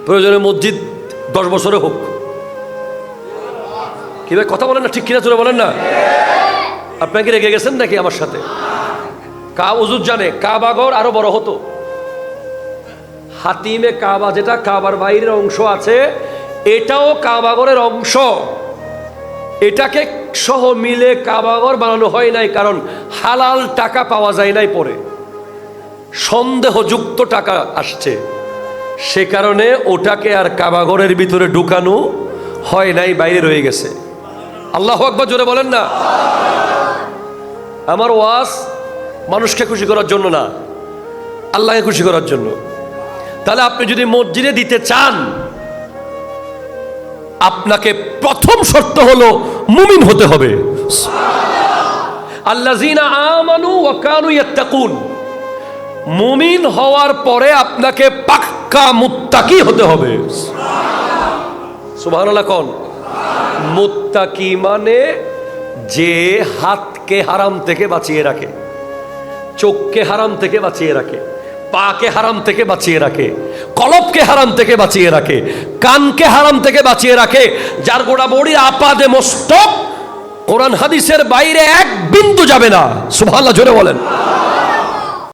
প্রয়োজনে মসজিদ 10 বছরে হোক। কি ভাই কথা বলেন না, ঠিক কিনা জোরে বলেন না। আপনাকে রেগে গেছেন নাকি আমার সাথে? হুজুর জানে কাবাঘর আরো বড় হতো। হাতিমে কাবা যেটা কাবার বাইরের অংশ আছে, এটাও কাবাঘরের অংশ। এটাকে সহ মিলে কাবাঘর বানানো হয় নাই, কারণ হালাল টাকা পাওয়া যায় নাই, পরে সন্দেহযুক্ত টাকা আসছে, সে কারণে ওটাকে আর কাবাঘরের ভিতরে ঢুকানো হয় নাই, বাইরে রয়ে গেছে। আল্লাহু আকবার জোরে বলেন না। আমার ওয়াজ মানুষকে খুশি করার জন্য না, আল্লাহকে খুশি করার জন্য। তাহলে আপনি যদি মসজিদে দিতে চান, আপনাকে প্রথম শর্ত হলো মুমিন হতে হবে। আল্লাযীনা আমানু ওয়া কানু ইয়াত্তাকুন। মুমিন হওয়ার পরে আপনাকে পাক্কা মুত্তাকি হতে হবে। সুবহানাল্লাহ কোন? মুত্তাকি মানে যে হাতকে হারাম থেকে বাঁচিয়ে রাখে, চোখকে হারাম থেকে বাঁচিয়ে রাখে, পাকে হারাম থেকে বাঁচিয়ে রাখে, কলবকে হারাম থেকে বাঁচিয়ে রাখে, কানকে হারাম থেকে বাঁচিয়ে রাখে, যার গোড়া বড়ি আপাদে মস্তক কোরআন হাদিসের বাইরে এক বিন্দু যাবে না। সুবহানাল্লাহ জোরে বলেন।